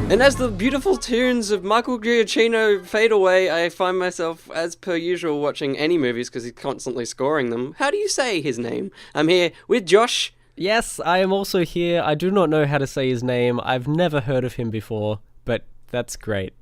And as the beautiful tunes of Michael Giacchino fade away, I find myself, as per usual, watching any movies because he's constantly scoring them. How do you say his name? I'm here with Josh. Yes, I am also here. I do not know how to say his name. I've never heard of him before, but that's great.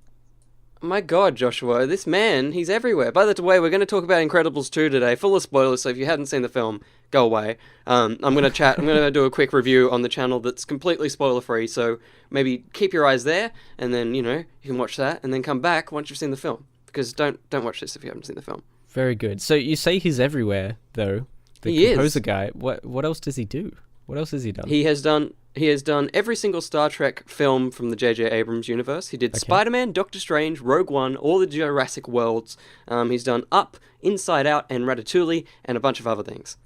My God, Joshua, this man, he's everywhere. By the way, we're going to talk about Incredibles 2 today, full of spoilers, so if you hadn't seen the film, go away. I'm going to do a quick review on the channel that's completely spoiler-free, so maybe keep your eyes there, and then, you can watch that, and then come back once you've seen the film. Because don't watch this if you haven't seen the film. Very good. So you say he's everywhere, though. He composer is. guy. What else does he do? What else has he done? He has done every single Star Trek film from the J.J. Abrams universe. He did Spider-Man, Doctor Strange, Rogue One, all the Jurassic Worlds. He's done Up, Inside Out, and Ratatouille, and a bunch of other things.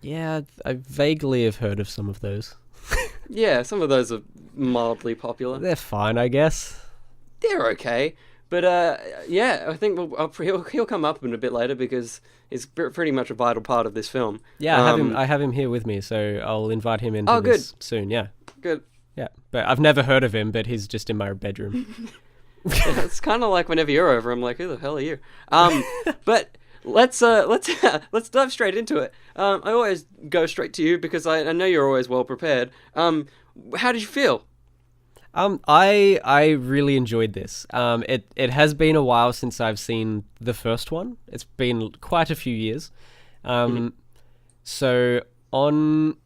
Yeah, I vaguely have heard of some of those. Yeah, some of those are mildly popular. They're fine, I guess. They're okay. But, yeah, I think he'll come up in a bit later because he's pretty much a vital part of this film. Yeah, I have him here with me, so I'll invite him into this soon, yeah. Good. Yeah, but I've never heard of him, but he's just in my bedroom. Yeah, it's kind of like whenever you're over, I'm like, who the hell are you? But let's dive straight into it. I always go straight to you because I know you're always well prepared. How did you feel? I really enjoyed this. It has been a while since I've seen the first one. It's been quite a few years. So I'm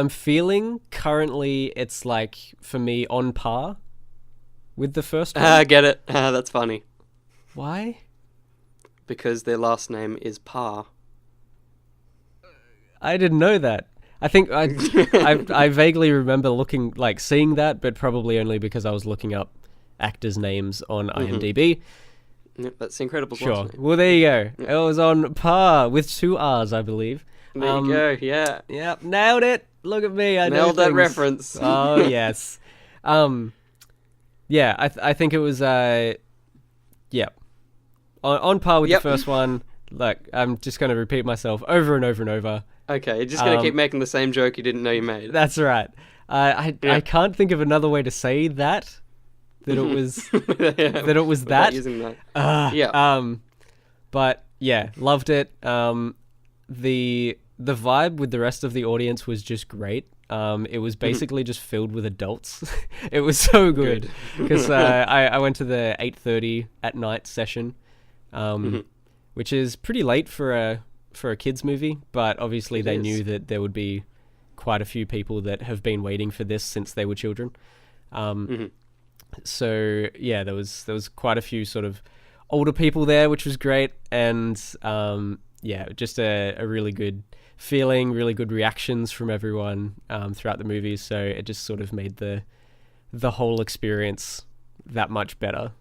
feeling currently it's like, for me, on par with the first one. I get it. That's funny. Why? Because their last name is Parr. I didn't know that. I think I vaguely remember seeing that, but probably only because I was looking up actors' names on IMDb. Yep, that's the Incredibles. Sure. Well, there you go. Yep. It was on par with 2 R's, I believe. There you go. Yeah. Yep. Nailed it. Look at me. I nailed that reference. Oh yes. Yeah. I think it was on par with the first one. Look, I'm just going to repeat myself over and over and over. Okay, you're just going to keep making the same joke you didn't know you made. That's right. I can't think of another way to say that it was that. Using that. But yeah, loved it. The vibe with the rest of the audience was just great. It was basically just filled with adults. It was so good because I went to the 8:30 at night session, which is pretty late for a kids movie, but obviously they knew that there would be quite a few people that have been waiting for this since they were children. So yeah, there was quite a few sort of older people there, which was great, and just a really good feeling, really good reactions from everyone throughout the movie. So it just sort of made the whole experience that much better.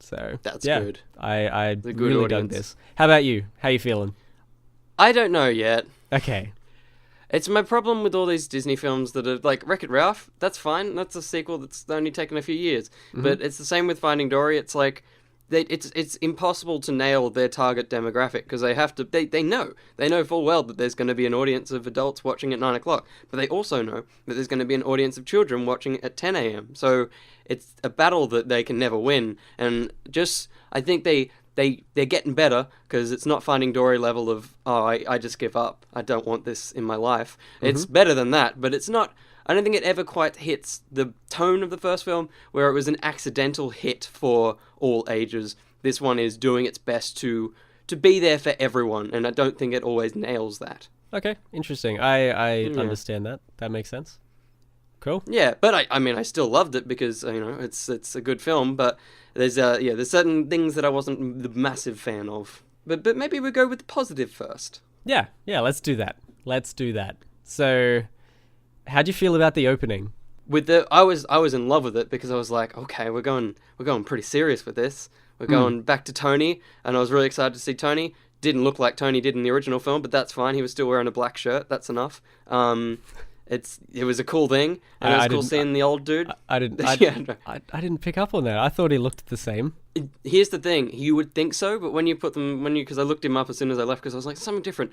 So that's good. I really dug this. How about you? How you feeling? I don't know yet. Okay. It's my problem with all these Disney films that are like Wreck-It Ralph. That's fine. That's a sequel that's only taken a few years. But it's the same with Finding Dory. It's like it's impossible to nail their target demographic because they have to. They know full well that there's going to be an audience of adults watching at 9 o'clock, but they also know that there's going to be an audience of children watching at 10 a.m. So it's a battle that they can never win. And just I think they're getting better because it's not Finding Dory level of, I just give up. I don't want this in my life. It's better than that, but it's not. I don't think it ever quite hits the tone of the first film where it was an accidental hit for all ages. This one is doing its best to be there for everyone, and I don't think it always nails that. Okay, interesting. I understand that. That makes sense. Cool. Yeah, but I still loved it because it's a good film, but there's certain things that I wasn't the massive fan of. But maybe we go with the positive first. Yeah, let's do that. So, how'd you feel about the opening? I was in love with it because I was like, okay, we're going pretty serious with this. We're going back to Tony, and I was really excited to see Tony. Didn't look like Tony did in the original film, but that's fine. He was still wearing a black shirt. That's enough. It was a cool thing, and it was cool seeing the old dude. I didn't pick up on that. I thought he looked the same. Here's the thing: you would think so, but because I looked him up as soon as I left, because I was like something different.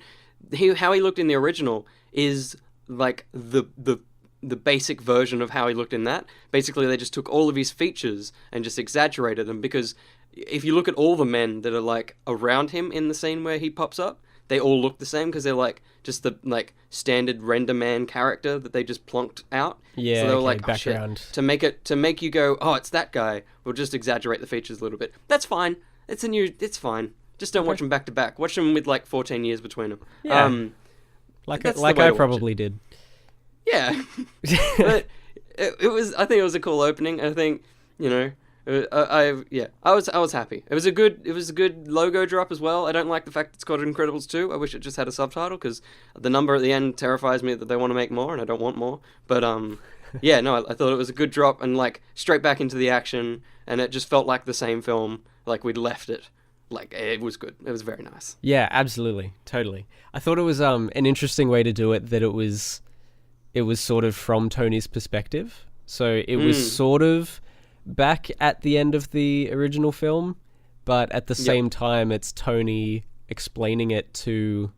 How he looked in the original is like the the basic version of how he looked in that. Basically, they just took all of his features and just exaggerated them, because if you look at all the men that are like around him in the scene where he pops up, they all look the same because they're like just the like standard render man character that they just plonked out. Yeah, so they were okay, like, oh, background. shit. To make you go, oh, it's that guy. We'll just exaggerate the features a little bit. That's fine. It's fine. Just don't watch them back to back. Watch them with like 14 years between them. Yeah. Like I probably did. Yeah, but it was. I think it was a cool opening. I think, you know, I was happy. It was a good logo drop as well. I don't like the fact it's called Incredibles 2. I wish it just had a subtitle, because the number at the end terrifies me that they want to make more, and I don't want more. But yeah, no, I thought it was a good drop, and like straight back into the action, and it just felt like the same film, like we'd left it. Like, it was good. It was very nice. Yeah, absolutely, totally. I thought it was an interesting way to do it, that it was sort of from Tony's perspective. So it was sort of back at the end of the original film, but at the same time, it's Tony explaining it to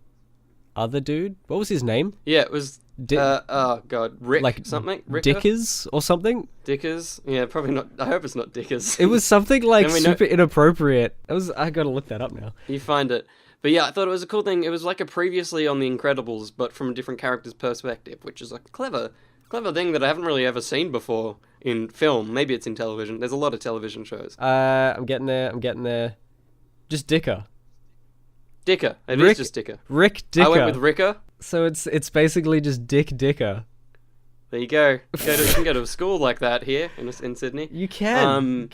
other dude. What was his name? Yeah, it was oh god, Rick, like something, Ricker? Dickers or something. Dickers? Yeah, probably not. I hope it's not Dickers. It was something like super inappropriate. I gotta look that up now. You find it. But yeah, I thought it was a cool thing. It was like a previously on The Incredibles, but from a different character's perspective, which is a clever thing that I haven't really ever seen before in film. Maybe it's in television. There's a lot of television shows. I'm getting there. Just Dicker. Dicker. It is just Dicker. Rick Dicker. I went with Ricker. So it's basically just Dick Dicker. There you go. You can go to a school like that here in Sydney. You can.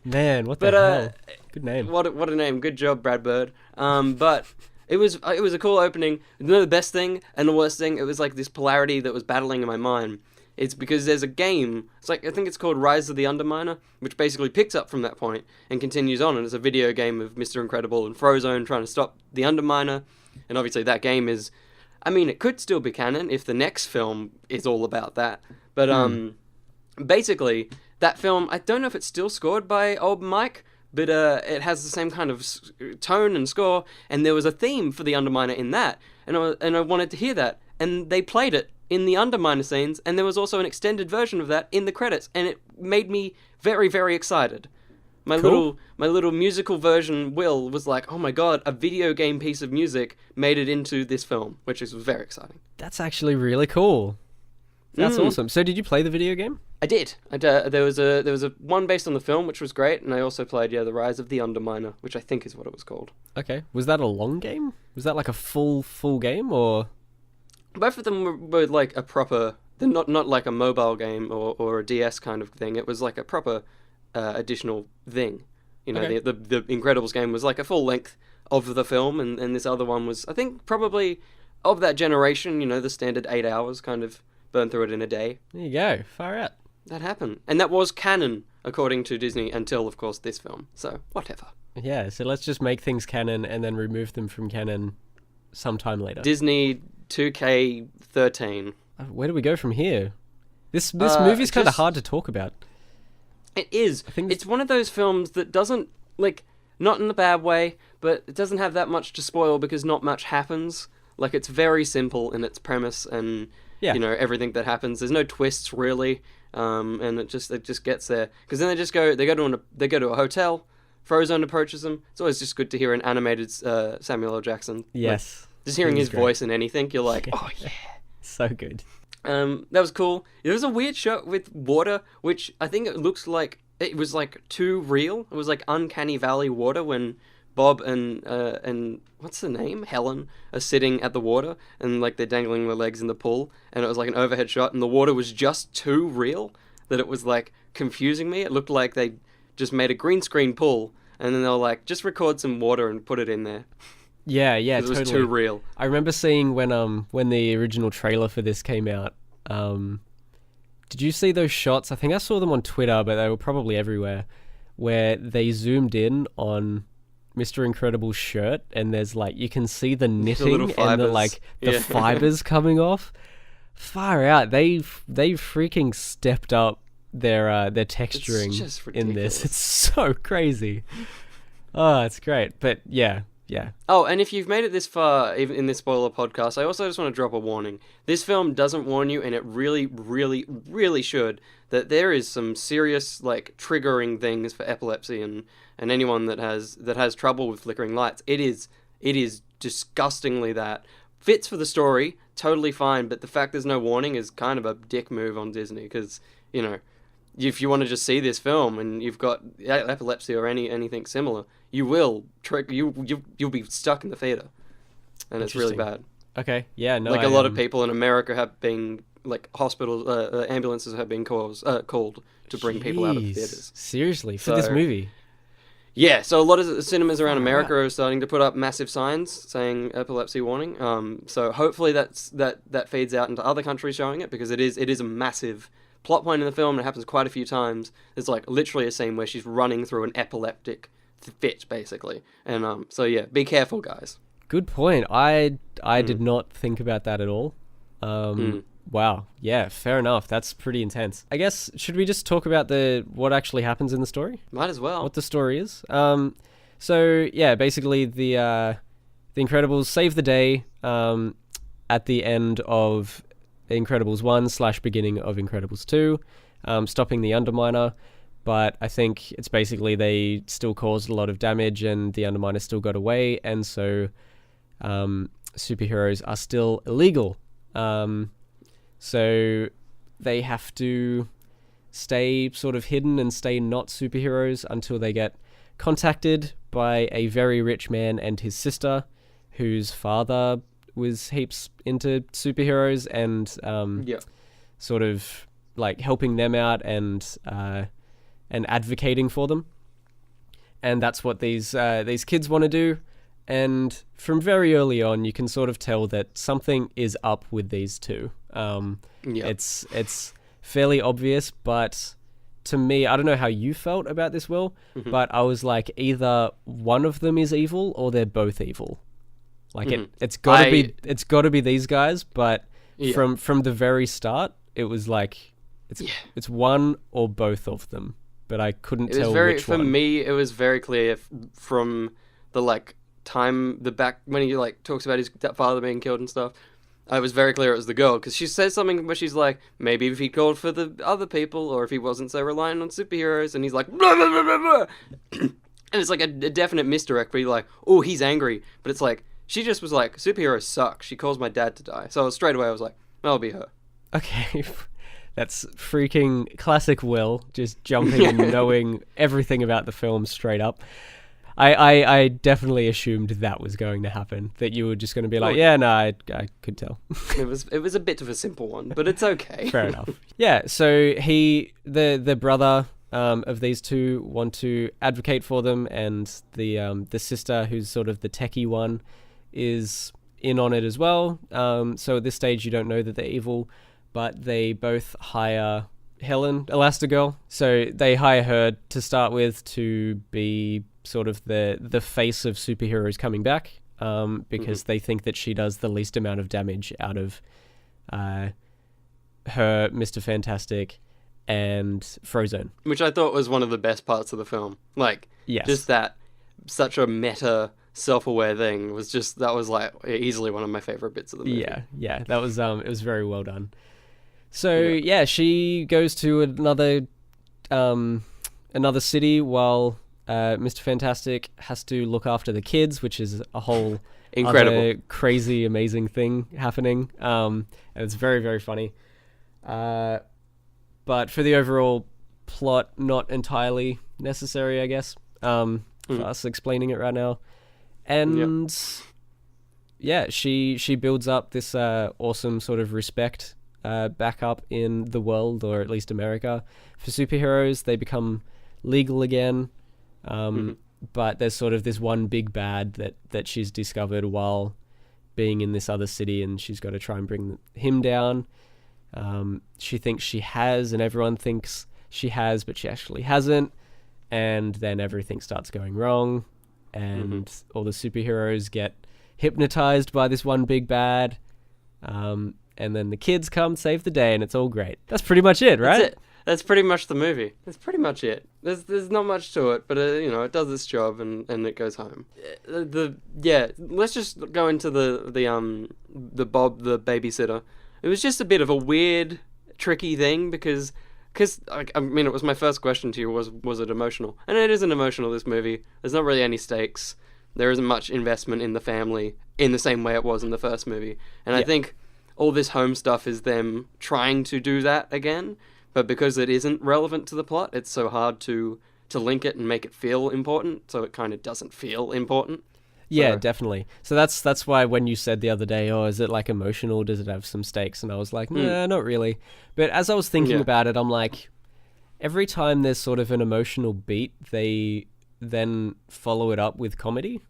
Man, what the hell? Good name. What a name. Good job, Brad Bird. But it was a cool opening. The best thing and the worst thing, it was like this polarity that was battling in my mind. It's because there's a game. It's like, I think it's called Rise of the Underminer, which basically picks up from that point and continues on. And it's a video game of Mr. Incredible and Frozone trying to stop the Underminer. And obviously that game is, I mean, it could still be canon if the next film is all about that. But basically, that film, I don't know if it's still scored by old Mike, but it has the same kind of tone and score. And there was a theme for the Underminer in that, and I wanted to hear that. And they played it in the Underminer scenes, and there was also an extended version of that in the credits, and it made me very, very excited. My little musical version, Will, was like, oh my god, a video game piece of music made it into this film, which is very exciting. That's actually really cool. That's awesome. So did you play the video game? I did. There was a one based on the film, which was great, and I also played The Rise of the Underminer, which I think is what it was called. Okay. Was that a long game? Was that like a full game, or...? Both of them were like a proper... They're not like a mobile game or a DS kind of thing. It was like a proper... additional thing. You know, okay. the Incredibles game was like a full length of the film, and this other one was, I think, probably of that generation, you know, the standard 8 hours, kind of burn through it in a day. There you go. Far out. That happened. And that was canon, according to Disney, until, of course, this film. So, whatever. Yeah, so let's just make things canon and then remove them from canon sometime later. Disney 2K13. Where do we go from here? This movie's kind of hard to talk about. It is. It's one of those films that doesn't, like, not in a bad way, but it doesn't have that much to spoil because not much happens. Like, it's very simple in its premise and, you know, everything that happens. There's no twists, really, and it just gets there. Because then they go to a hotel, Frozone approaches them. It's always just good to hear an animated Samuel L. Jackson. Yes. Like, just hearing his voice in anything, you're like, oh, yeah. So good. That was cool. There was a weird shot with water, which I think it looks like it was like too real. It was like Uncanny Valley water when Bob and what's the name? Helen are sitting at the water and like they're dangling their legs in the pool, and it was like an overhead shot, and the water was just too real that it was like confusing me. It looked like they just made a green screen pool, and then they were like, just record some water and put it in there. Yeah, totally. It was too real. I remember seeing when the original trailer for this came out. Did you see those shots? I think I saw them on Twitter, but they were probably everywhere, where they zoomed in on Mr. Incredible's shirt, and there's like you can see the knitting and the fibers coming off. Far out. They freaking stepped up their texturing in this. It's so crazy. Oh, it's great. But yeah, yeah. Oh, and if you've made it this far, even in this spoiler podcast, I also just want to drop a warning. This film doesn't warn you, and it really, really, really should, that there is some serious, like, triggering things for epilepsy and anyone that has trouble with flickering lights. It is disgustingly that. Fits for the story, totally fine, but the fact there's no warning is kind of a dick move on Disney, because, you know, if you want to just see this film and you've got epilepsy or anything similar, you'll be stuck in the theater, and it's really bad. Okay, yeah, no. Like a lot of people in America have been like hospitals, ambulances have been called to bring people out of the theaters. Seriously, for this movie. Yeah, so a lot of cinemas around America are starting to put up massive signs saying epilepsy warning. So hopefully that feeds out into other countries showing it, because it is a massive plot point in the film, and it happens quite a few times. There's like literally a scene where she's running through an epileptic fit, basically. And so yeah, be careful, guys. Good point. I did not think about that at all. Wow. Yeah, fair enough. That's pretty intense. I guess, should we just talk about what actually happens in the story? Might as well. What the story is. So yeah, basically the Incredibles save the day at the end of Incredibles 1 / beginning of Incredibles 2, stopping the Underminer. But I think it's basically they still caused a lot of damage and the Underminer still got away, and so superheroes are still illegal. So they have to stay sort of hidden and stay not superheroes until they get contacted by a very rich man and his sister, whose father was heaps into superheroes and sort of like helping them out and advocating for them. And that's what these kids want to do. And from very early on, you can sort of tell that something is up with these two. It's fairly obvious, but to me, I don't know how you felt about this, Will, but I was like, either one of them is evil or they're both evil. Like it's got to be these guys, but from the very start, it was like it's one or both of them, but I couldn't tell which one. For me, it was very clear from the the back when he talks about his father being killed and stuff. I was very clear it was the girl, because she says something where she's like, maybe if he called for the other people, or if he wasn't so reliant on superheroes, and he's like, blah, blah, blah, blah, blah. And it's like a definite misdirect where you're like, oh, he's angry, but it's like, she just was like, superheroes suck, she caused my dad to die. So straight away I was like, that'll be her. Okay, that's freaking classic Will, just jumping and knowing everything about the film straight up. I definitely assumed that was going to happen, that you were just going to be like, I could tell. It was a bit of a simple one, but it's okay. Fair enough. Yeah, so the brother of these two want to advocate for them, and the sister, who's sort of the techie one, is in on it as well. So at this stage, you don't know that they're evil, but they both hire Helen, Elastigirl. So they hire her to start with to be sort of the face of superheroes coming back, because they think that she does the least amount of damage out of her, Mr. Fantastic, and Frozone. Which I thought was one of the best parts of the film. Just that, such a meta, self-aware thing that was easily one of my favorite bits of the movie. Yeah, that was it was very well done. So she goes to another city while Mr. Fantastic has to look after the kids, which is a whole incredible, crazy, amazing thing happening. And it's very, very funny. But for the overall plot, not entirely necessary, I guess, for us explaining it right now. And she builds up this awesome sort of respect back up in the world, or at least America, for superheroes. They become legal again. But there's sort of this one big bad that she's discovered while being in this other city, and she's got to try and bring him down. She thinks she has, and everyone thinks she has, but she actually hasn't. And then everything starts going wrong, and all the superheroes get hypnotized by this one big bad. And then the kids come save the day, and it's all great. That's pretty much it, right? That's pretty much the movie. That's pretty much it. There's not much to it, but it does its job and it goes home. Let's just go into the Bob the babysitter. It was just a bit of a weird, tricky thing because I mean, it was my first question to you, was it emotional? And it isn't emotional, this movie. There's not really any stakes. There isn't much investment in the family in the same way it was in the first movie. And I think all this home stuff is them trying to do that again, but because it isn't relevant to the plot, it's so hard to link it and make it feel important, so it kind of doesn't feel important. Yeah, definitely. So that's why when you said the other day, oh, is it like emotional? Does it have some stakes? And I was like, nah, not really. But as I was thinking about it, I'm like, every time there's sort of an emotional beat, they then follow it up with comedy.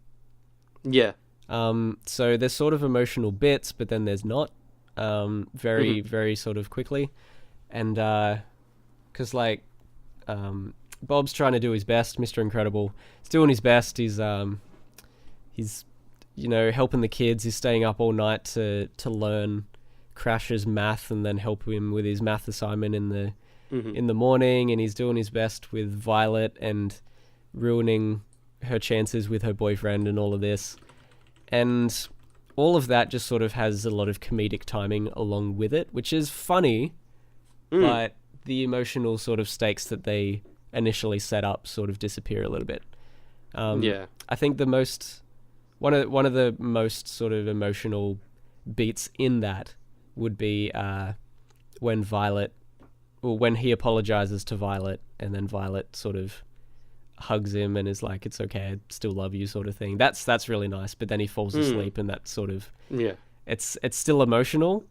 Yeah. So there's sort of emotional bits, but then there's not. Very, very sort of quickly. And, cause like, Bob's trying to do his best, Mr. Incredible. He's doing his best. He's helping the kids. He's staying up all night to learn Crash's math and then help him with his math assignment in the morning. And he's doing his best with Violet and ruining her chances with her boyfriend and all of this. And all of that just sort of has a lot of comedic timing along with it, which is funny, but the emotional sort of stakes that they initially set up sort of disappear a little bit. I think one of the most sort of emotional beats in that would be when he apologizes to Violet, and then Violet sort of hugs him and is like, it's okay, I still love you, sort of thing. That's really nice. But then he falls asleep, and that sort of it's still emotional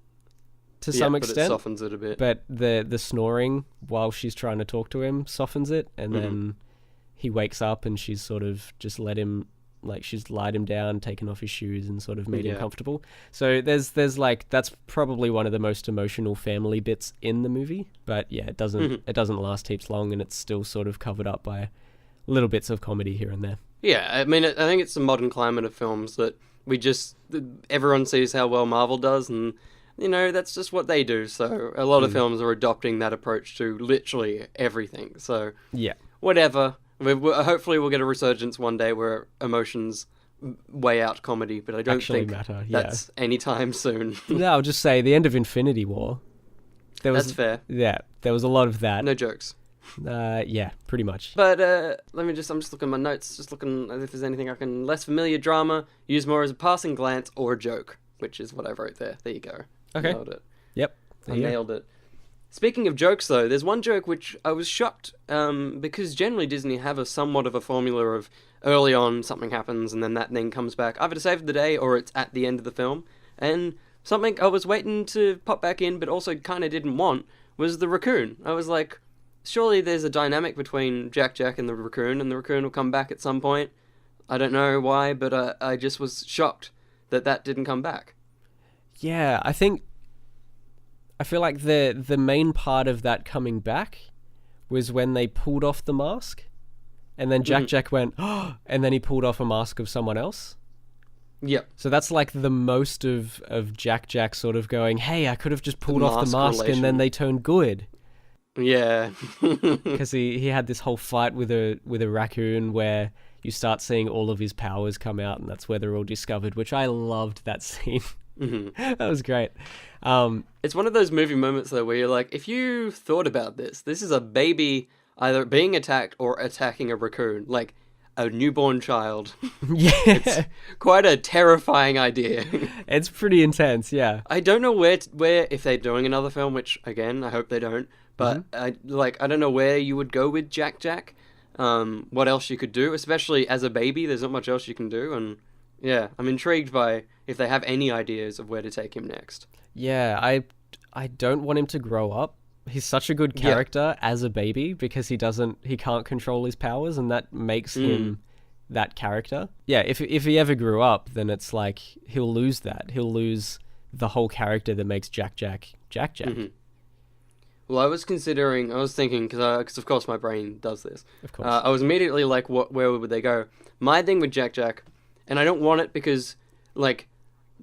to some extent, but it softens it a bit. But the snoring while she's trying to talk to him softens it, and then he wakes up and she's sort of just she's lied him down, taken off his shoes, and sort of made him comfortable. So there's like, that's probably one of the most emotional family bits in the movie. But yeah, it doesn't last heaps long, and it's still sort of covered up by little bits of comedy here and there. Yeah, I mean, I think it's the modern climate of films that everyone sees how well Marvel does, and that's just what they do. So a lot of films are adopting that approach to literally everything. So yeah, whatever. Hopefully we'll get a resurgence one day where emotions weigh out comedy, but I don't think that's anytime soon. No, I'll just say the end of Infinity War. That's fair. Yeah, there was a lot of that. No jokes. Yeah, pretty much. But I'm just looking at my notes, just looking if there's anything I can, less familiar drama, use more as a passing glance or a joke, which is what I wrote there. There you go. Okay. Nailed it. Yep. I nailed it. Speaking of jokes, though, there's one joke which I was shocked, because generally Disney have a somewhat of a formula of early on something happens and then that thing comes back either to save the day or it's at the end of the film. And something I was waiting to pop back in but also kind of didn't want was the raccoon. I was like, surely there's a dynamic between Jack and the raccoon will come back at some point. I don't know why, but I just was shocked that didn't come back. Yeah, I feel like the main part of that coming back was when they pulled off the mask, and then Jack went, oh, and then he pulled off a mask of someone else. Yep. So that's like the most of Jack sort of going, hey, I could have just pulled off the mask relation. And then they turned good. Yeah. Because he had this whole fight with a raccoon where you start seeing all of his powers come out, and that's where they're all discovered, which I loved that scene. That was great. It's one of those movie moments though where you're like, if you thought about this is a baby either being attacked or attacking a raccoon, like a newborn child. Yeah. It's quite a terrifying idea. It's pretty intense, yeah. I don't know where if they're doing another film, which again I hope they don't, but I don't know where you would go with Jack. What else you could do, especially as a baby. There's not much else you can do, and yeah, I'm intrigued by if they have any ideas of where to take him next. Yeah, I don't want him to grow up. He's such a good character as a baby because he can't control his powers, and that makes him that character. Yeah, if he ever grew up, then it's like he'll lose that. He'll lose the whole character that makes Jack. Mm-hmm. Well, I was thinking, because of course my brain does this. Of course. I was immediately like, where would they go? My thing with Jack, and I don't want it because, like,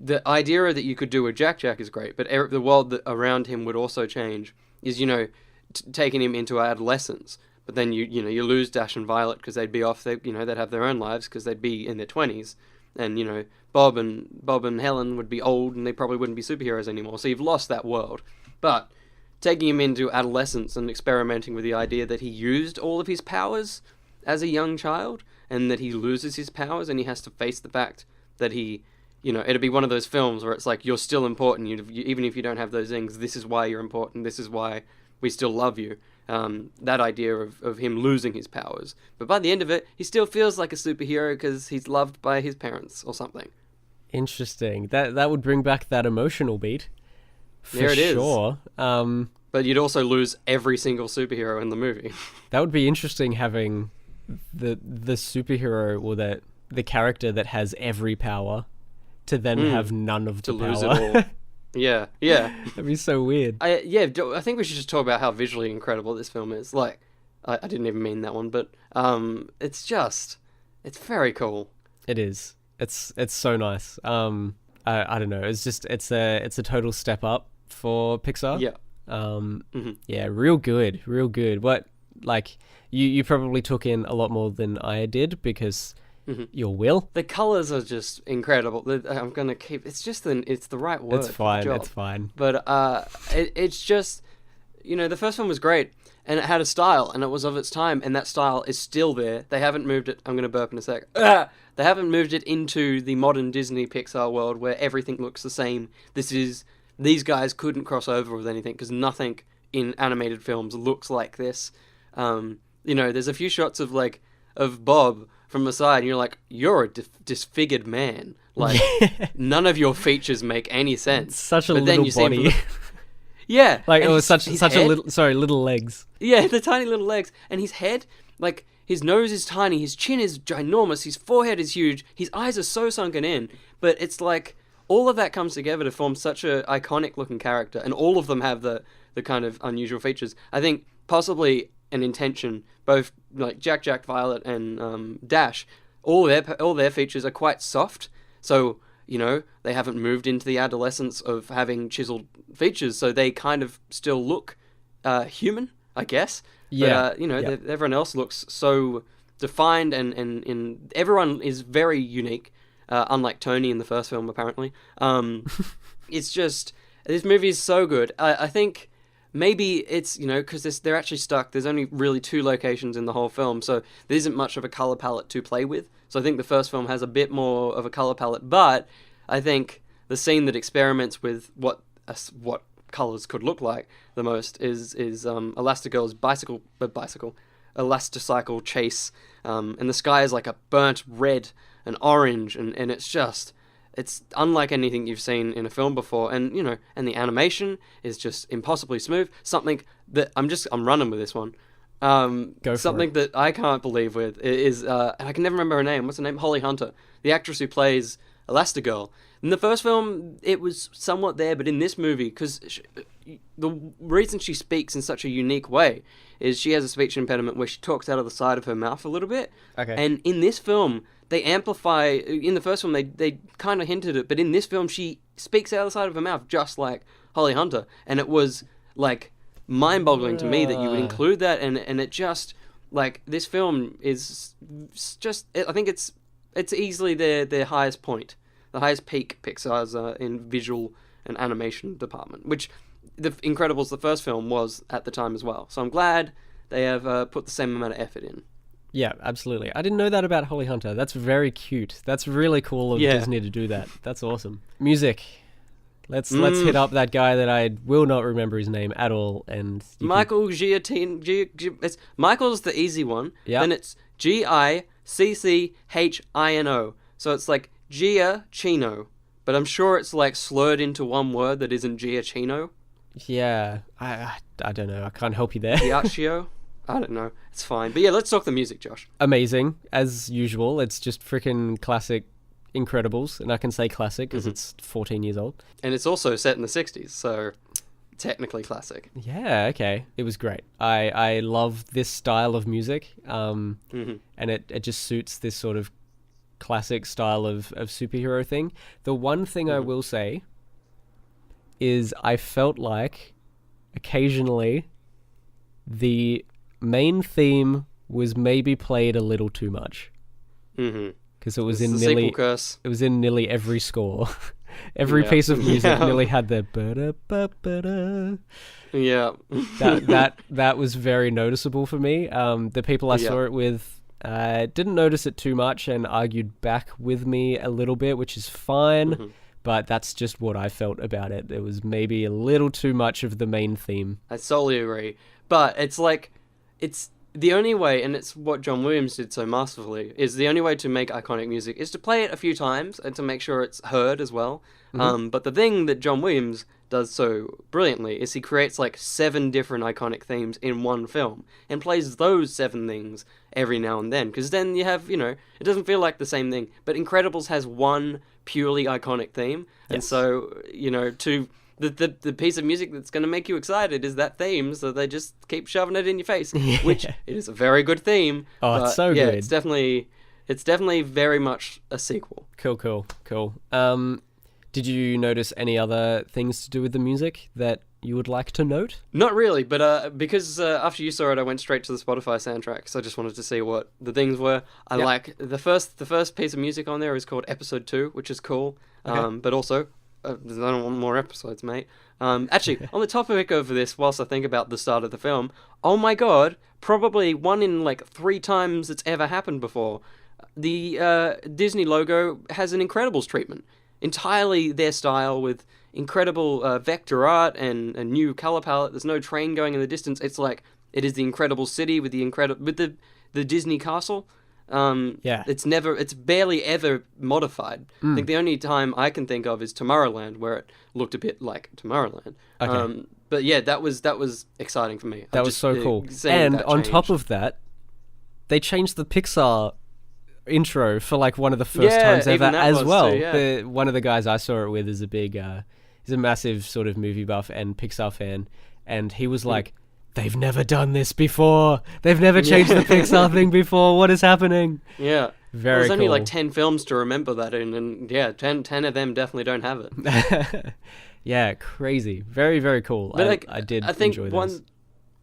the idea that you could do with Jack is great, but the world that around him would also change. Is, taken him into adolescence. But then you lose Dash and Violet because they'd be off. They'd have their own lives because they'd be in their 20s, and Bob and Helen would be old and they probably wouldn't be superheroes anymore. So you've lost that world. But taking him into adolescence and experimenting with the idea that he used all of his powers as a young child, and that he loses his powers and he has to face the fact that it'd be one of those films where it's like, you're still important, even if you don't have those things, this is why you're important, this is why we still love you. That idea of him losing his powers. But by the end of it, he still feels like a superhero because he's loved by his parents or something. Interesting. That would bring back that emotional beat. There it is. Sure. But you'd also lose every single superhero in the movie. That would be interesting, having the superhero or the character that has every power to then have none of the power. To lose it all. Yeah. That'd be so weird. I think we should just talk about how visually incredible this film is. Like, I didn't even mean that one, but it's very cool. It is. It's so nice. I don't know. It's a total step up for Pixar. Yeah. Yeah, real good. What, like, you probably took in a lot more than I did because your will. The colors are just incredible. I'm gonna keep. It's the right word. It's fine. But it's just, the first one was great, and it had a style, and it was of its time, and that style is still there. They haven't moved it. I'm gonna burp in a sec. They haven't moved it into the modern Disney Pixar world where everything looks the same. These guys couldn't cross over with anything because nothing in animated films looks like this. There's a few shots of Bob from the side, and you're like, you're a disfigured man. Like, none of your features make any sense. Such a little body. Yeah. Like, it was such a little legs. Yeah, the tiny little legs. And his head, like, his nose is tiny, his chin is ginormous, his forehead is huge, his eyes are so sunken in. But it's like, all of that comes together to form such a iconic looking character, and all of them have the kind of unusual features. I think possibly an intention, both like Jack, Violet, and Dash, all their features are quite soft. So they haven't moved into the adolescence of having chiseled features, so they kind of still look human, I guess. Yeah. But, everyone else looks so defined, and everyone is very unique. Unlike Tony in the first film, apparently. It's just, this movie is so good. I think maybe it's, because they're actually stuck. There's only really 2 locations in the whole film, so there isn't much of a color palette to play with. So I think the first film has a bit more of a color palette, but I think the scene that experiments with what colors could look like the most is Elastigirl's Elasticycle chase, and the sky is like a burnt red and orange, and it's unlike anything you've seen in a film before, and and the animation is just impossibly smooth. Something that I'm running with this one. Something that I can't believe with is and I can never remember her name. What's her name? Holly Hunter, the actress who plays Elastigirl. In the first film, it was somewhat there, but in this movie, because the reason she speaks in such a unique way is she has a speech impediment where she talks out of the side of her mouth a little bit. Okay. And in this film, they amplify. In the first film, they kind of hinted it, but in this film, she speaks out of the side of her mouth just like Holly Hunter, and it was like mind-boggling to me that you would include that, and it just, like, this film is just, I think it's easily their highest point, the highest peak Pixar's in visual and animation department, which The Incredibles, the first film, was at the time as well. So I'm glad they have put the same amount of effort in. Yeah, absolutely. I didn't know that about Holly Hunter. That's very cute. That's really cool of Disney to do that. That's awesome. Music. Let's hit up that guy that I will not remember his name at all. And Michael Giacchino. Michael's the easy one. Yeah. Then it's Giacchino. So it's like Giacchino, but I'm sure it's like slurred into one word that isn't Giacchino. Yeah, I don't know. I can't help you there. Giacchio? I don't know. It's fine. But yeah, let's talk the music, Josh. Amazing, as usual. It's just freaking classic Incredibles, and I can say classic because it's 14 years old. And it's also set in the 60s, so technically classic. Yeah, okay. It was great. I love this style of music, and it just suits this sort of classic style of superhero thing. The one thing I will say is I felt like occasionally the main theme was maybe played a little too much. Mm-hmm. Because it was It's in the nearly sequel curse. it was in nearly every score. Every piece of music nearly had the ba-da-ba-ba-da. Yeah. That was very noticeable for me. The people I saw it with didn't notice it too much and argued back with me a little bit, which is fine. Mm-hmm. But that's just what I felt about it. It was maybe a little too much of the main theme. I solely agree. But it's like, it's the only way, and it's what John Williams did so masterfully, is the only way to make iconic music is to play it a few times and to make sure it's heard as well. But the thing that John Williams does so brilliantly is he creates like 7 different iconic themes in one film and plays those 7 things every now and then, because then you have, it doesn't feel like the same thing. But Incredibles has one purely iconic theme, and so to the piece of music that's going to make you excited is that theme, so they just keep shoving it in your face, which it is a very good theme. It's so good. It's definitely very much a sequel. Cool. Did you notice any other things to do with the music that you would like to note? Not really, but because after you saw it, I went straight to the Spotify soundtrack, so I just wanted to see what the things were. I like the first piece of music on there is called Episode 2, which is cool. Okay. But also, I don't want more episodes, mate. Actually, on the topic of this, whilst I think about the start of the film, oh my god, probably 1 in like 3 times it's ever happened before, the Disney logo has an Incredibles treatment. Entirely their style, with incredible vector art and a new color palette. There's no train going in the distance. It's like it is the Incredible City with the Disney castle. It's barely ever modified. I think the only time I can think of is Tomorrowland, where it looked a bit like Tomorrowland. Okay. But yeah, that was exciting for me. That was so cool. And on top of that, they changed the Pixar intro for like one of the first times ever as well. Too, one of the guys I saw it with is he's a massive sort of movie buff and Pixar fan, and he was like, they've never done this before. They've never changed the Pixar thing before. What is happening? Yeah. Very There's cool. only like 10 films to remember that in, and 10 of them definitely don't have it. Yeah, crazy. Very, very cool. But I did I think enjoy one this.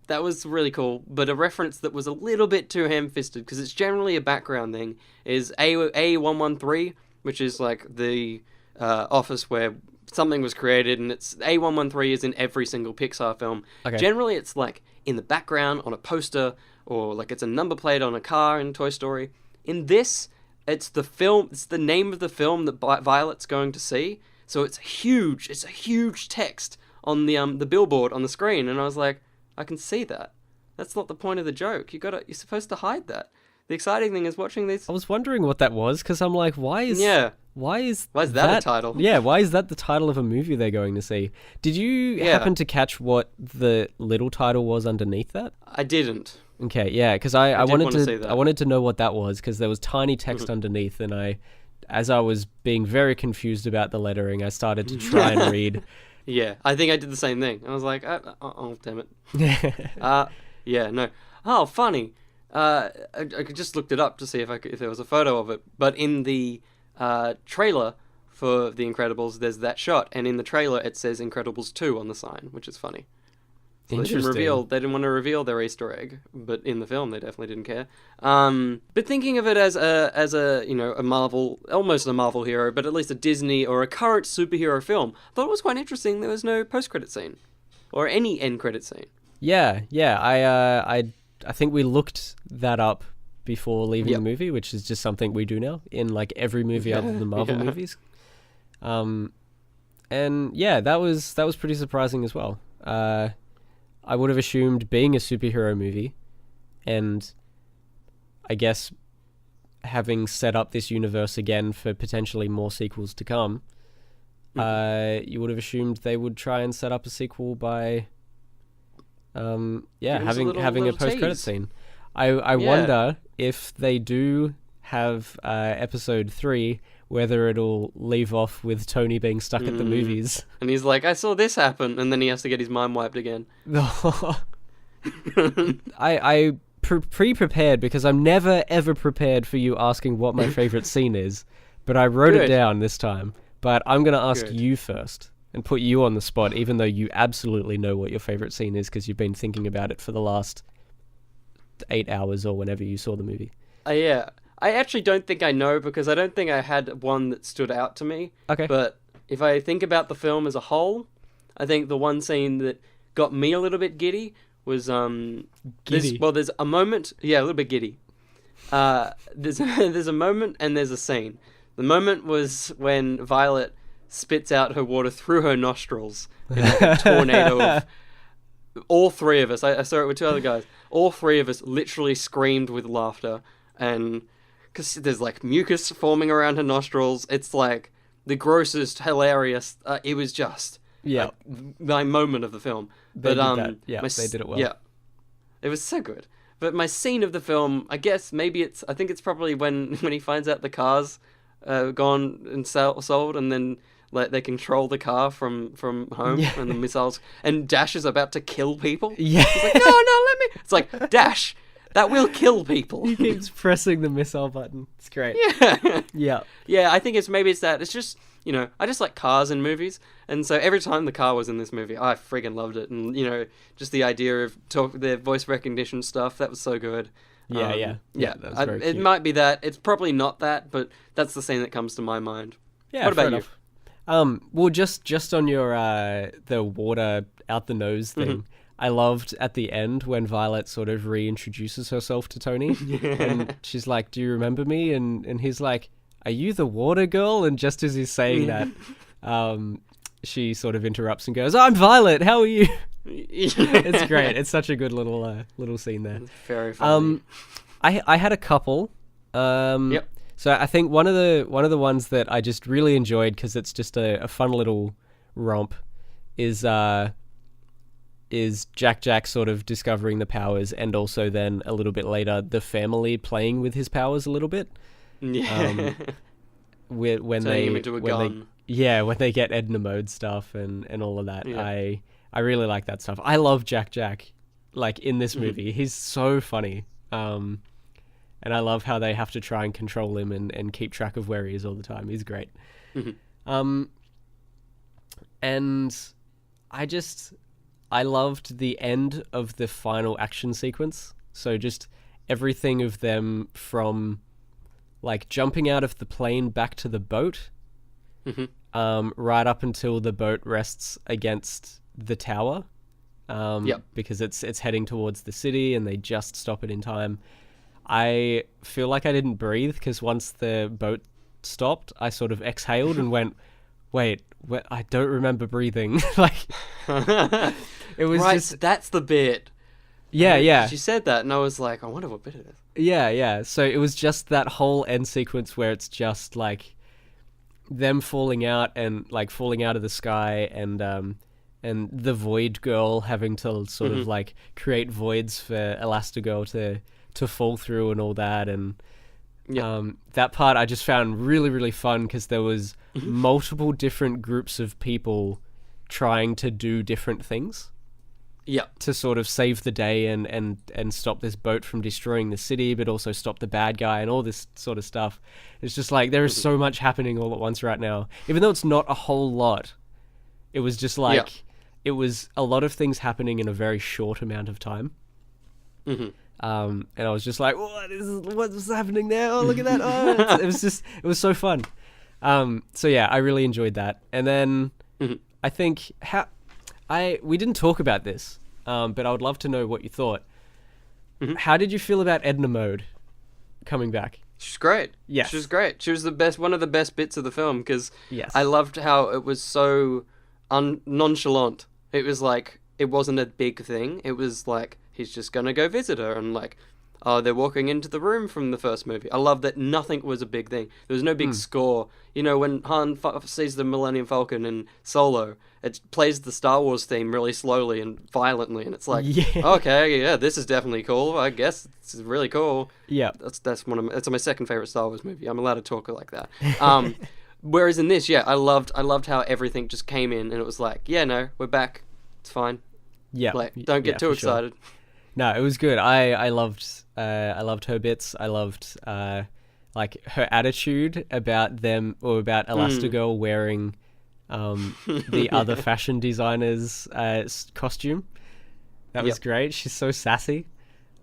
that was really cool, but a reference that was a little bit too ham-fisted, because it's generally a background thing, is A113, which is like the office where something was created, and it's A113 is in every single Pixar film. Okay. Generally, it's like in the background on a poster, or like it's a number plate on a car in Toy Story. In this, it's the name of the film that Violet's going to see. So it's huge. It's a huge text on the billboard on the screen, and I was like, I can see that. That's not the point of the joke. You're supposed to hide that. The exciting thing is watching this. I was wondering what that was, because I'm like, why is that a title? Yeah, why is that the title of a movie they're going to see? Did you happen to catch what the little title was underneath that? I didn't. Okay, yeah, because I wanted to know what that was, because there was tiny text underneath, and as I was being very confused about the lettering, I started to try and read. Yeah, I think I did the same thing. I was like, oh damn it. Yeah, no. Oh, funny. I just looked it up to see if there was a photo of it. But in the trailer for The Incredibles, there's that shot, and in the trailer it says Incredibles 2 on the sign, which is funny. So Interesting. They didn't want to reveal their Easter egg, but in the film they definitely didn't care. But thinking of it as a Marvel, almost a Marvel hero, but at least a Disney or a current superhero film, I thought it was quite interesting. There was no post-credit scene or any end-credit scene. Yeah. I think we looked that up before leaving the movie, which is just something we do now in like every movie other than Marvel movies. And yeah, that was pretty surprising as well. I would have assumed, being a superhero movie, and I guess having set up this universe again for potentially more sequels to come, you would have assumed they would try and set up a sequel by having a post-credit scene. I wonder if they do have episode 3, whether it'll leave off with Tony being stuck at the movies. And he's like, I saw this happen, and then he has to get his mind wiped again. I pre-prepared, because I'm never ever prepared for you asking what my favorite scene is, but I wrote it down this time. But I'm going to ask you first, and put you on the spot, even though you absolutely know what your favorite scene is because you've been thinking about it for the last 8 hours or whenever you saw the movie. Yeah. I actually don't think I know because I don't think I had one that stood out to me. Okay. But if I think about the film as a whole, I think the one scene that got me a little bit giddy was Giddy. there's a moment, a little bit giddy. There's a moment and there's a scene. The moment was when Violet spits out her water through her nostrils in like a tornado of... All three of us, I saw it with 2 other guys, all three of us literally screamed with laughter, and because there's like mucus forming around her nostrils, it's like the grossest, hilarious, it was just like, my moment of the film. They did that. Yeah, they did it well. Yeah, it was so good. But my scene of the film, I guess maybe I think it's probably when he finds out the car's gone and sold, and then like they control the car from home, and the missiles, and Dash is about to kill people. Yeah. He's like, no, let me. It's like, Dash, that will kill people. He keeps pressing the missile button. It's great. Yeah. Yeah. Yeah, I think it's that. It's just, I just like cars in movies. And so every time the car was in this movie, I friggin' loved it. And, just the idea of their voice recognition stuff, that was so good. Yeah. That was very it cute. might be that. It's probably not that, but that's the scene that comes to my mind. Yeah, what about fair enough. Well, just on your the water out the nose thing, I loved at the end when Violet sort of reintroduces herself to Tony, and she's like, "Do you remember me?" And he's like, "Are you the water girl?" And just as he's saying that, she sort of interrupts and goes, "I'm Violet. How are you?" It's great. It's such a good little scene there. It's very funny. I had a couple. Yep. So I think one of the ones that I just really enjoyed because it's just a fun little romp is Jack sort of discovering the powers, and also then a little bit later the family playing with his powers a little bit. Yeah. When Turning they him into a gun. when they get Edna mode stuff and all of that. Yeah. I really like that stuff. I love Jack like in this movie. He's so funny. And I love how they have to try and control him and keep track of where he is all the time. He's great. And I loved the end of the final action sequence. So just everything of them from like jumping out of the plane back to the boat, right up until the boat rests against the tower. Because it's heading towards the city and they just stop it in time. I feel like I didn't breathe because once the boat stopped, I sort of exhaled and went, wait, I don't remember breathing. Like, it was right, just... that's the bit. Yeah. She said that and I was like, I wonder what bit it is. Yeah. So it was just that whole end sequence where it's just like them falling out and like falling out of the sky and the Void Girl having to sort of like create voids for Elastigirl to fall through and all that, and that part I just found really, really fun because there was multiple different groups of people trying to do different things to sort of save the day and stop this boat from destroying the city, but also stop the bad guy and all this sort of stuff. It's just like there is so much happening all at once right now, even though it's not a whole lot. It was just like it was a lot of things happening in a very short amount of time. And I was just like, what's happening there? Oh, look at that. Oh, it was so fun. So yeah, I really enjoyed that. And then I think we didn't talk about this, but I would love to know what you thought. How did you feel about Edna Mode coming back? She's great. Yes. She was great. She was one of the best bits of the film because Yes. I loved how it was so nonchalant. It was like, it wasn't a big thing. It was like, he's just going to go visit her and like, oh, they're walking into the room from the first movie. I love that nothing was a big thing. There was no big score. When Han sees the Millennium Falcon in Solo, it plays the Star Wars theme really slowly and violently, and it's like, okay, yeah, this is definitely cool. I guess it's really cool. Yeah. That's my second favorite Star Wars movie. I'm allowed to talk like that. Whereas in this, I loved how everything just came in and it was like, yeah, no, we're back. It's fine. Yeah. Like, don't get too excited. Sure. No, it was good. I loved her bits. I loved like her attitude about them, or about Elastigirl wearing the other fashion designer's costume. That was great. She's so sassy.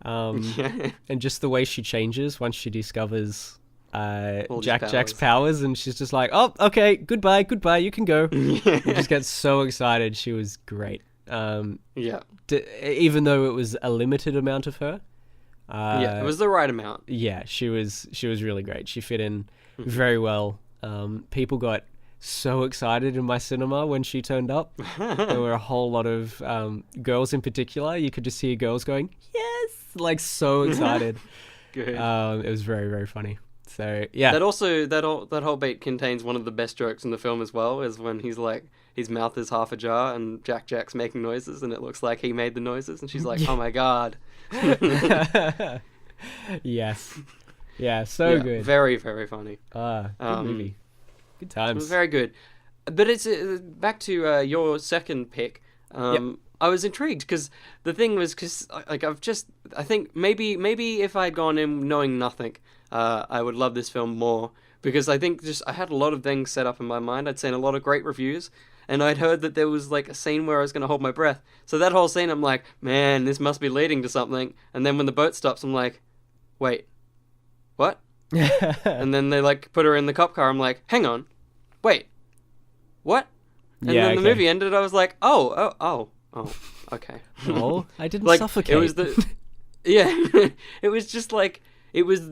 And just the way she changes once she discovers Jack's powers, and she's just like, oh, okay, goodbye, you can go. And just gets so excited. She was great. Even though it was a limited amount of her. It was the right amount. Yeah, she was really great. She fit in very well. People got so excited in my cinema when she turned up. There were a whole lot of girls in particular. You could just hear girls going, yes, like so excited. Good. It was very, very funny. So yeah, that whole beat contains one of the best jokes in the film as well, is when he's like, his mouth is half ajar and Jack's making noises and it looks like he made the noises and she's like, oh my god. Yes. Yeah, so good. Very, very funny. Good movie. Good times. It was very good. But it's back to your second pick. I was intrigued because the thing was, like, I think maybe if I'd gone in knowing nothing, I would love this film more, because I think I had a lot of things set up in my mind. I'd seen a lot of great reviews, and I'd heard that there was like a scene where I was going to hold my breath. So that whole scene, I'm like, man, this must be leading to something. And then when the boat stops, I'm like, wait, what? And then they like put her in the cop car. I'm like, hang on, wait, what? And then the movie ended. I was like, oh, okay. Oh, I didn't like, suffocate. It was it was just like, it was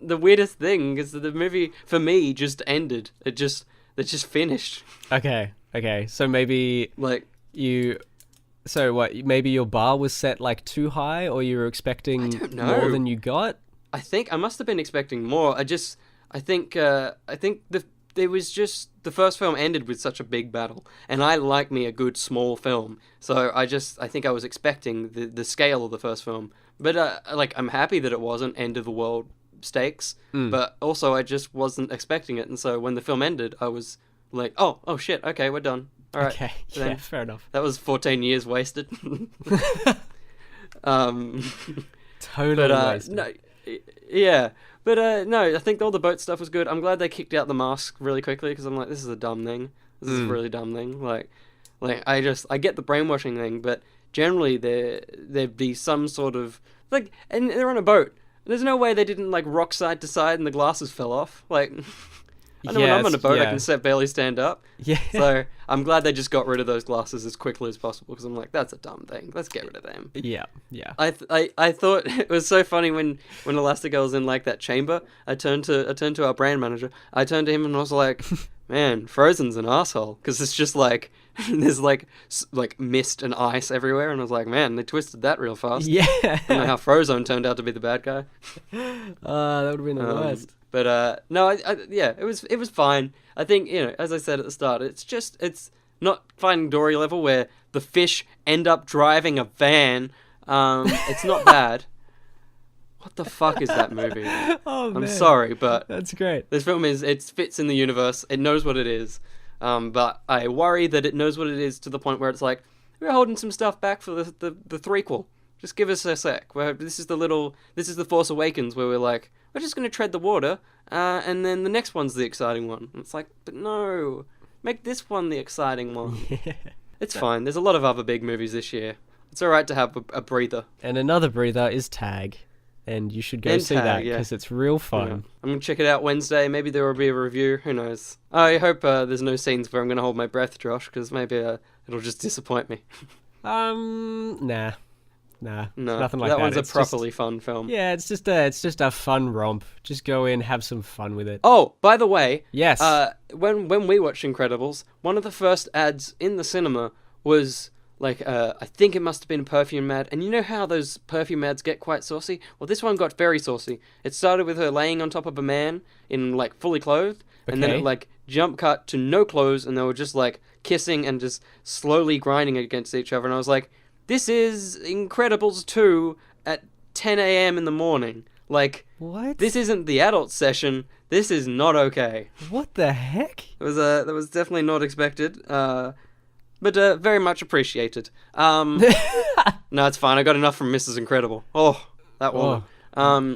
the weirdest thing, because the movie for me just ended. It just finished. Okay. So maybe like so what? Maybe your bar was set like too high, or you were expecting more than you got. I think I must have been expecting more. I think it was just the first film ended with such a big battle, and I like me a good small film. So I think I was expecting the scale of the first film, but like, I'm happy that it wasn't end of the world stakes, but also I just wasn't expecting it, and so when the film ended, I was like, oh shit, okay, we're done. All right. Okay, yeah, fair enough. That was 14 years wasted. Totally wasted. No, yeah. But no, I think all the boat stuff was good. I'm glad they kicked out the mask really quickly, because I'm like, this is a dumb thing. This is a really dumb thing. Like I get the brainwashing thing, but generally there'd be some sort of like, and they're on a boat. There's no way they didn't like rock side to side and the glasses fell off. Like, I know when I'm on a boat, I can barely stand up. Yeah. So I'm glad they just got rid of those glasses as quickly as possible, because I'm like, that's a dumb thing. Let's get rid of them. Yeah. I thought it was so funny when Elastigirl's in like that chamber. I turned to our brand manager. I turned to him and I was like, man, Frozen's an asshole, because it's just like there's like mist and ice everywhere, and I was like, man, they twisted that real fast. Yeah. I don't know how Frozone turned out to be the bad guy. That would have been the worst. But no, it was fine. I think, as I said at the start, it's not Finding Dory level where the fish end up driving a van. It's not bad. What the fuck is that movie? Oh, man. I'm sorry, but that's great. This film it fits in the universe. It knows what it is. But I worry that it knows what it is to the point where it's like, we're holding some stuff back for the threequel. Just give us a sec. This is the Force Awakens, where we're like, we're just going to tread the water, and then the next one's the exciting one. And it's like, but no, make this one the exciting one. Yeah. It's fine. There's a lot of other big movies this year. It's alright to have a breather. And another breather is Tag. And you should go see that, because it's real fun. Yeah. I'm going to check it out Wednesday. Maybe there will be a review. Who knows? I hope there's no scenes where I'm going to hold my breath, Josh, because maybe it'll just disappoint me. Nah. No, nothing like that. That one's a properly fun film. Yeah, it's just a fun romp. Just go in, have some fun with it. Oh, by the way, yes. When we watched Incredibles, one of the first ads in the cinema was like, I think it must have been a perfume ad, and you know how those perfume ads get quite saucy? Well, this one got very saucy. It started with her laying on top of a man in like fully clothed, and then it like jump cut to no clothes, and they were just like kissing and just slowly grinding against each other, and I was like, this is Incredibles 2 at 10 a.m. in the morning. Like, what? This isn't the adult session. This is not okay. What the heck? That was definitely not expected. But very much appreciated. No, it's fine. I got enough from Mrs. Incredible. Oh, that one.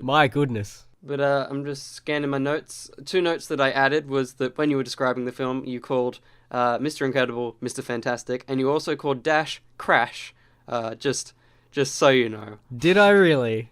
My goodness. But I'm just scanning my notes. 2 notes that I added was that when you were describing the film, you called Mr. Incredible, Mr. Fantastic, and you also called Dash Crash. Just so you know. Did I really?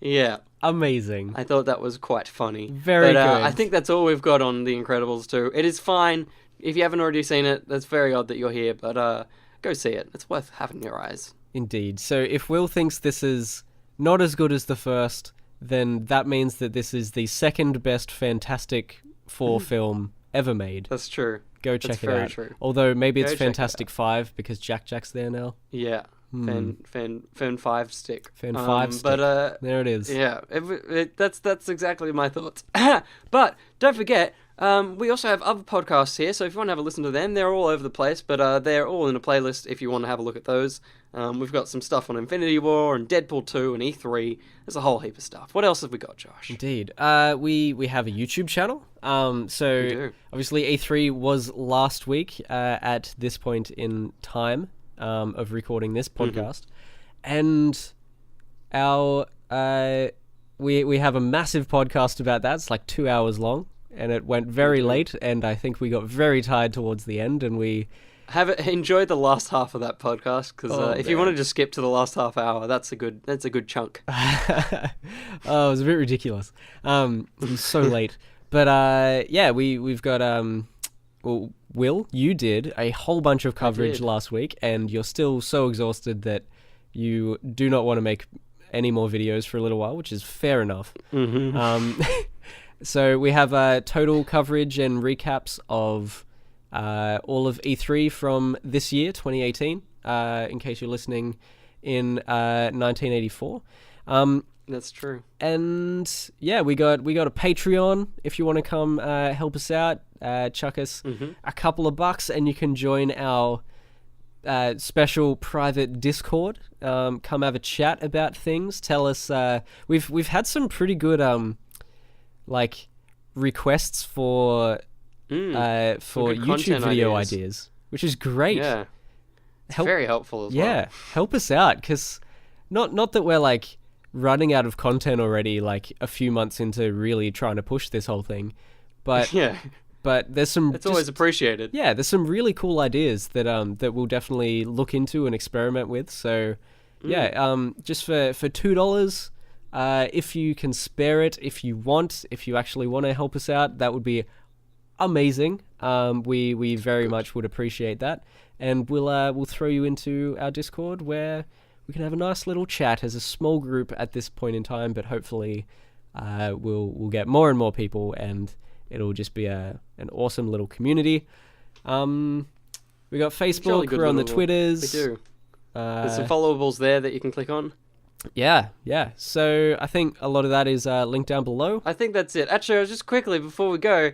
Yeah. Amazing. I thought that was quite funny. Very good. I think that's all we've got on The Incredibles 2. It is fine. If you haven't already seen it, that's very odd that you're here, but go see it. It's worth having in your eyes. Indeed. So if Will thinks this is not as good as the first, then that means that this is the second best Fantastic Four film ever made. That's true. Go check it out. Very true. Although maybe it's Go check it Fantastic Five because Jack's there now. Yeah. Fan 5 stick. Fan 5 stick. But there it is. Yeah, that's exactly my thoughts. But don't forget, we also have other podcasts here, so if you want to have a listen to them, they're all over the place, but they're all in a playlist if you want to have a look at those. We've got some stuff on Infinity War and Deadpool 2 and E3. There's a whole heap of stuff. What else have we got, Josh? Indeed. We have a YouTube channel. So obviously E3 was last week at this point in time of recording this podcast. And our we have a massive podcast about that. It's like 2 hours long, and it went very late, and I think we got very tired towards the end, and we enjoy the last half of that podcast, because if you want to just skip to the last half hour, that's a good chunk. It was a bit ridiculous. It was so late, but yeah, we've got well, Will, you did a whole bunch of coverage last week, and you're still so exhausted that you do not want to make any more videos for a little while, which is fair enough. So we have total coverage and recaps of all of E3 from this year, 2018, in case you're listening in 1984. That's true. And yeah, we got a Patreon if you want to come help us out. Chuck us a couple of bucks, and you can join our special private Discord. Come have a chat about things. Tell us. We've had some pretty good like requests for YouTube video ideas, which is great. Yeah, it's very helpful as well. Yeah, help us out, because not that we're like running out of content already, like a few months into really trying to push this whole thing, but yeah. But there's some. It's always appreciated. Yeah, there's some really cool ideas that that we'll definitely look into and experiment with. So, yeah, just for $2, if you can spare it, if you actually want to help us out, that would be amazing. We very much would appreciate that, and we'll throw you into our Discord where we can have a nice little chat as a small group at this point in time. But hopefully, we'll get more and more people, and it'll just be an awesome little community. We got Facebook. We're on the Twitters. We do. There's some followables there that you can click on. Yeah. So I think a lot of that is linked down below. I think that's it. Actually, just quickly before we go,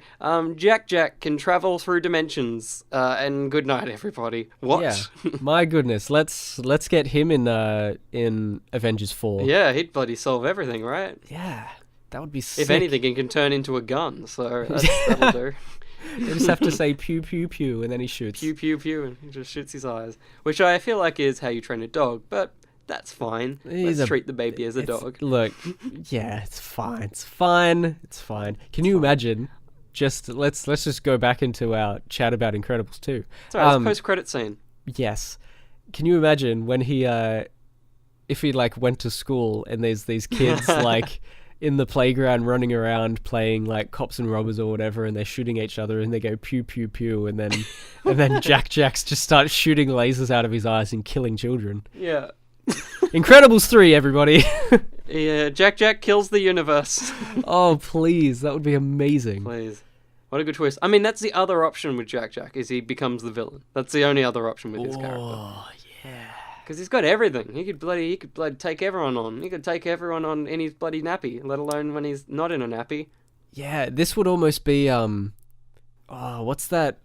Jack can travel through dimensions. And good night, everybody. What? Yeah. My goodness. Let's get him in Avengers 4. Yeah, he'd bloody solve everything, right? Yeah. That would be sick. If anything, it can turn into a gun, so that'll do. You just have to say pew, pew, pew, and then he shoots. Pew, pew, pew, and he just shoots his eyes. Which I feel like is how you train a dog, but that's fine. Let's treat the baby as a dog. Look, yeah, it's fine. It's fine. Can you imagine? Let's just go back into our chat about Incredibles 2. It's alright, it's a post-credit scene. Yes. Can you imagine when if he like went to school and there's these kids like in the playground running around playing like cops and robbers or whatever, and they're shooting each other and they go pew pew pew, and then Jack's just starts shooting lasers out of his eyes and killing children. Yeah. Incredibles 3, everybody. Yeah, Jack kills the universe. Oh, please, that would be amazing. Please. What a good twist. I mean, that's the other option with Jack, is he becomes the villain. That's the only other option with his character. Oh, yeah. Because he's got everything. He could bloody take everyone on. He could take everyone on in his bloody nappy, let alone when he's not in a nappy. Yeah, this would almost be what's that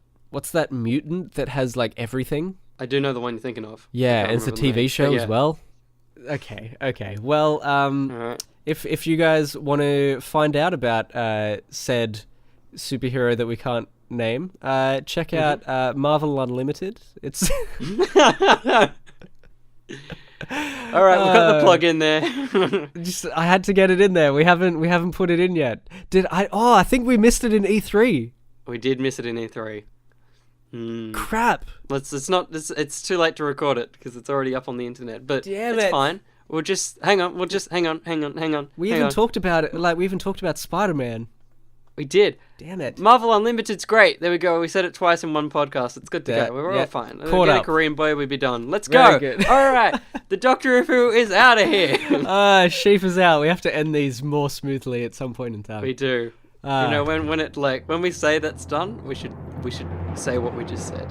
mutant that has like everything? I do know the one you're thinking of. Yeah, and it's a TV show as well. Okay. Well, right. if you guys want to find out about said superhero that we can't name, check out Marvel Unlimited. It's all right, we've got the plug in there. I had to get it in there. We haven't put it in yet. I think we missed it in E3. We did miss it in E3. Crap. It's too late to record it because it's already up on the internet. But Damn it's it. fine. We'll just hang on. Hang on. We hang even on. talked about it. Like, we even talked about Spider-Man. We did. Damn it. Marvel Unlimited's great. There we go. We said it twice in one podcast. It's good to go. We're all fine. Caught Get a up. Korean boy, we'd be done. Let's Very go. good. All right. The Doctor of Who is out of here. Sheep is out. We have to end these more smoothly at some point in time. We do. When we say that's done, we should say what we just said.